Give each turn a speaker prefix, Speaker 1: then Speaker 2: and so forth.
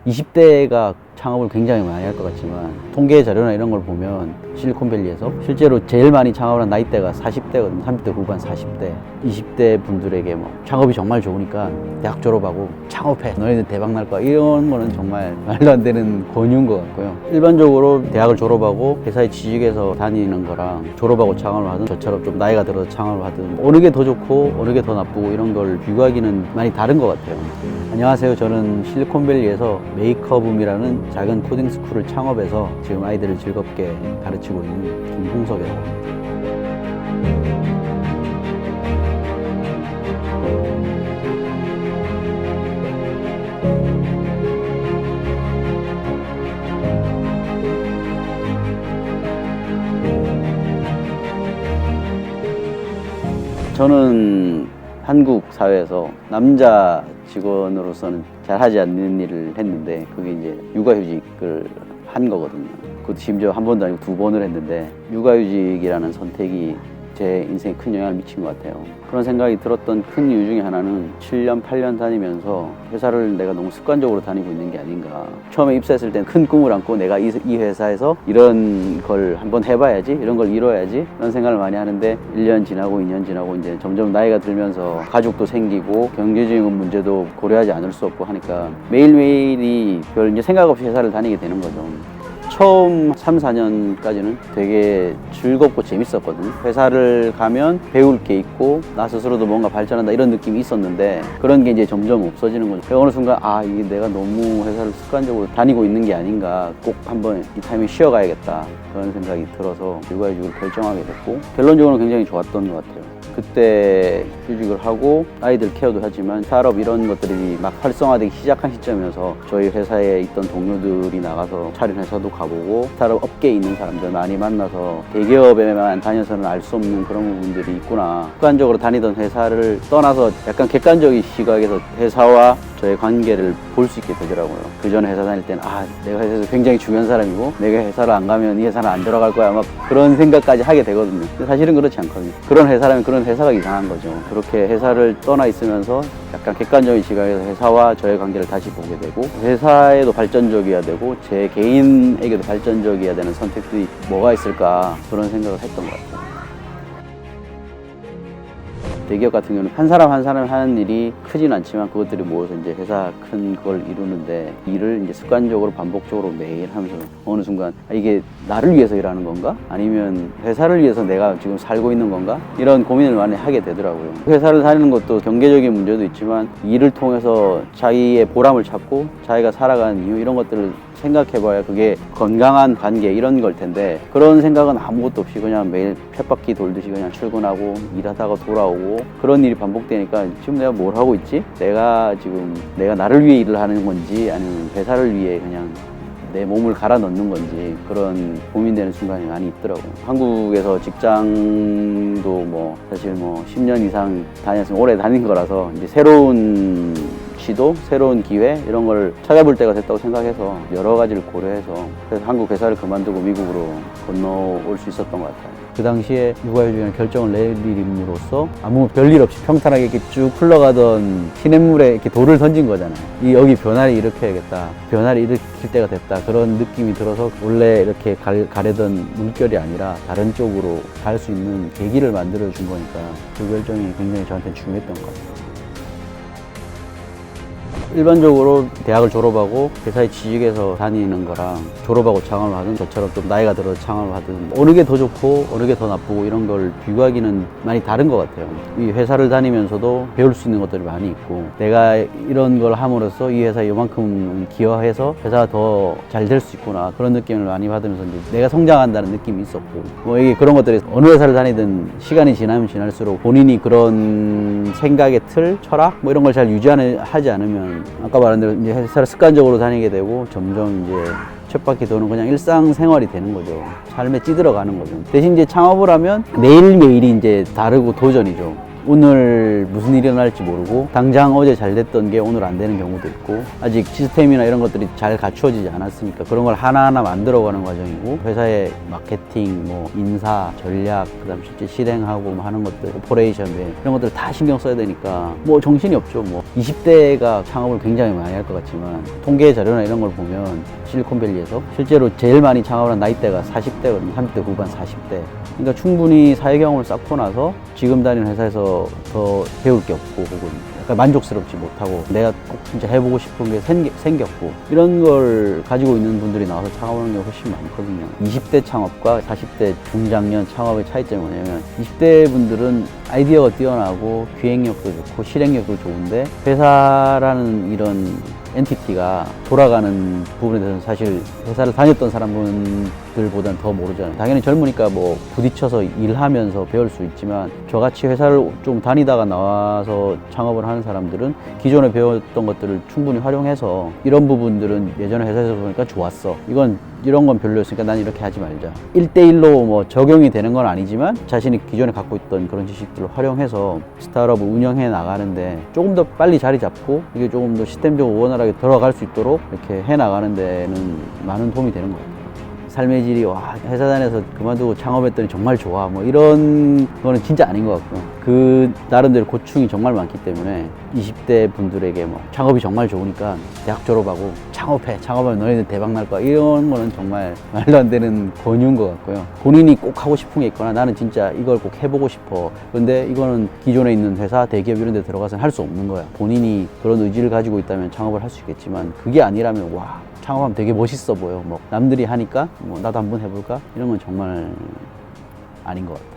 Speaker 1: 20대가 창업을 굉장히 많이 할 것 같지만 통계 자료나 이런 걸 보면 실리콘밸리에서 실제로 제일 많이 창업을 한 나이대가 40대거든요. 30대 후반 40대 20대 분들에게 뭐 창업이 정말 좋으니까 대학 졸업하고 창업해 너희들 대박 날 거야 이런 거는 정말 말도 안 되는 권유인 것 같고요. 일반적으로 대학을 졸업하고 회사에 취직해서 다니는 거랑 졸업하고 창업을 하든 저처럼 좀 나이가 들어서 창업을 하든 어느 게 더 좋고 어느 게 더 나쁘고 이런 걸 비교하기는 많이 다른 것 같아요. 안녕하세요. 저는 실리콘밸리에서 메이커붐이라는 작은 코딩 스쿨을 창업해서 지금 아이들을 즐겁게 가르치고 있는 김홍석이라고 합니다. 저는 한국 사회에서 남자 직원으로서는 잘 하지 않는 일을 했는데 그게 이제 육아휴직을 한 거거든요. 그것도 심지어 한 번도 아니고 2번을 했는데 육아휴직이라는 선택이 제 인생에 큰 영향을 미친 것 같아요. 그런 생각이 들었던 큰 이유 중에 하나는 7년, 8년 다니면서 회사를 내가 너무 습관적으로 다니고 있는 게 아닌가. 처음에 입사했을 땐 큰 꿈을 안고 내가 이 회사에서 이런 걸 한번 해봐야지, 이런 걸 이뤄야지 이런 생각을 많이 하는데 1년 지나고 2년 지나고 이제 점점 나이가 들면서 가족도 생기고 경제적인 문제도 고려하지 않을 수 없고 하니까 매일매일이 별 이제 생각 없이 회사를 다니게 되는 거죠. 처음 3, 4년까지는 되게 즐겁고 재밌었거든요. 회사를 가면 배울 게 있고 나 스스로도 뭔가 발전한다 이런 느낌이 있었는데 그런 게 이제 점점 없어지는 거죠. 어느 순간 이게 내가 너무 회사를 습관적으로 다니고 있는 게 아닌가, 꼭 한번 이 타이밍 쉬어가야겠다 그런 생각이 들어서 육아휴직을 결정하게 됐고 결론적으로는 굉장히 좋았던 것 같아요. 그때 휴직을 하고 아이들 케어도 하지만 스타트업 이런 것들이 막 활성화되기 시작한 시점이어서 저희 회사에 있던 동료들이 나가서 차린 회사도 가보고 스타트업 업계에 있는 사람들 많이 만나서 대기업에만 다녀서는 알 수 없는 그런 부분들이 있구나. 습관적으로 다니던 회사를 떠나서 약간 객관적인 시각에서 회사와 저의 관계를 볼 수 있게 되더라고요. 그 전에 회사 다닐 때는 내가 회사에서 굉장히 중요한 사람이고 내가 회사를 안 가면 이 회사는 안 들어갈 거야 막 그런 생각까지 하게 되거든요. 근데 사실은 그렇지 않거든요. 그런 회사라면 그런 회사가 이상한 거죠. 그렇게 회사를 떠나 있으면서 약간 객관적인 시각에서 회사와 저의 관계를 다시 보게 되고 회사에도 발전적이어야 되고 제 개인에게도 발전적이어야 되는 선택들이 뭐가 있을까 그런 생각을 했던 것 같아요. 대기업 같은 경우는 한 사람 한 사람이 하는 일이 크진 않지만 그것들이 모여서 이제 회사 큰 걸 이루는데 일을 이제 습관적으로 반복적으로 매일 하면서 어느 순간 이게 나를 위해서 일하는 건가? 아니면 회사를 위해서 내가 지금 살고 있는 건가? 이런 고민을 많이 하게 되더라고요. 회사를 다니는 것도 경제적인 문제도 있지만 일을 통해서 자기의 보람을 찾고 자기가 살아가는 이유 이런 것들을 생각해봐야 그게 건강한 관계 이런 걸 텐데 그런 생각은 아무것도 없이 그냥 매일 쳇바퀴 돌듯이 그냥 출근하고 일하다가 돌아오고 그런 일이 반복되니까 지금 내가 뭘 하고 있지? 내가 나를 위해 일을 하는 건지 아니면 회사를 위해 그냥 내 몸을 갈아 넣는 건지 그런 고민되는 순간이 많이 있더라고요. 한국에서 직장도 사실 10년 이상 다녔으면 오래 다닌 거라서 이제 새로운 시도, 새로운 기회 이런 걸 찾아볼 때가 됐다고 생각해서 여러 가지를 고려해서 그래서 한국 회사를 그만두고 미국으로 건너올 수 있었던 것 같아요. 그 당시에 육아휴직이라는 결정을 내림으로써 아무 별일 없이 평탄하게 이렇게 쭉 흘러가던 시냇물에 이렇게 돌을 던진 거잖아요. 여기 변화를 일으켜야겠다. 변화를 일으킬 때가 됐다. 그런 느낌이 들어서 원래 이렇게 가려던 물결이 아니라 다른 쪽으로 갈 수 있는 계기를 만들어 준 거니까 그 결정이 굉장히 저한테는 중요했던 것 같아요. 일반적으로 대학을 졸업하고 회사에 취직해서 다니는 거랑 졸업하고 창업을 하든 저처럼 좀 나이가 들어서 창업을 하든 어느 게 더 좋고 어느 게 더 나쁘고 이런 걸 비교하기는 많이 다른 것 같아요. 이 회사를 다니면서도 배울 수 있는 것들이 많이 있고 내가 이런 걸 함으로써 이 회사에 이만큼 기여해서 회사가 더 잘 될 수 있구나 그런 느낌을 많이 받으면서 이제 내가 성장한다는 느낌이 있었고 이게 그런 것들이 어느 회사를 다니든 시간이 지나면 지날수록 본인이 그런 생각의 틀, 철학 이런 걸 잘 하지 않으면 아까 말한 대로 이제 회사를 습관적으로 다니게 되고 점점 이제 쳇바퀴 도는 그냥 일상생활이 되는 거죠. 삶에 찌들어가는 거죠. 대신 이제 창업을 하면 매일매일이 이제 다르고 도전이죠. 오늘 무슨 일이 일어날지 모르고 당장 어제 잘 됐던 게 오늘 안 되는 경우도 있고 아직 시스템이나 이런 것들이 잘 갖추어지지 않았으니까 그런 걸 하나하나 만들어가는 과정이고 회사의 마케팅, 뭐 인사, 전략, 그다음 실제 실행하고 뭐 하는 것들, 오퍼레이션 이런 것들 다 신경 써야 되니까 뭐 정신이 없죠. 뭐 20대가 창업을 굉장히 많이 할 것 같지만 통계 자료나 이런 걸 보면 실리콘밸리에서 실제로 제일 많이 창업을 한 나이대가 40대거든요. 30대 후반, 40대. 그러니까 충분히 사회 경험을 쌓고 나서 지금 다니는 회사에서 더 배울 게 없고 혹은 약간 만족스럽지 못하고 내가 꼭 진짜 해보고 싶은 게 생겼고 이런 걸 가지고 있는 분들이 나와서 창업하는 게 훨씬 많거든요. 20대 창업과 40대 중장년 창업의 차이점이 뭐냐면 20대 분들은 아이디어가 뛰어나고 기획력도 좋고 실행력도 좋은데 회사라는 이런 엔티티가 돌아가는 부분에 대해서는 사실 회사를 다녔던 사람들보다는 더 모르잖아요. 당연히 젊으니까 뭐 부딪혀서 일하면서 배울 수 있지만 저같이 회사를 좀 다니다가 나와서 창업을 하는 사람들은 기존에 배웠던 것들을 충분히 활용해서 이런 부분들은 예전에 회사에서 보니까 좋았어. 이런 건 별로였으니까 난 이렇게 하지 말자. 1대1로 뭐 적용이 되는 건 아니지만 자신이 기존에 갖고 있던 그런 지식들을 활용해서 스타트업을 운영해 나가는데 조금 더 빨리 자리 잡고 이게 조금 더 시스템적으로 원활하게 들어갈 수 있도록 이렇게 해 나가는 데는 많은 도움이 되는 것 같아요. 삶의 질이 와 회사 다녀서 그만두고 창업했더니 정말 좋아 뭐 이런 거는 진짜 아닌 것 같고요. 그 나름대로 고충이 정말 많기 때문에 20대 분들에게 뭐 창업이 정말 좋으니까 대학 졸업하고 창업하면 너희들 대박 날 거야 이런 거는 정말 말도 안 되는 권유인 것 같고요. 본인이 꼭 하고 싶은 게 있거나 나는 진짜 이걸 꼭 해보고 싶어. 근데 이거는 기존에 있는 회사 대기업 이런 데 들어가서는 할 수 없는 거야. 본인이 그런 의지를 가지고 있다면 창업을 할 수 있겠지만 그게 아니라면 와 창업하면 되게 멋있어 보여. 뭐 남들이 하니까 뭐 나도 한번 해볼까? 이런 건 정말 아닌 것 같아요.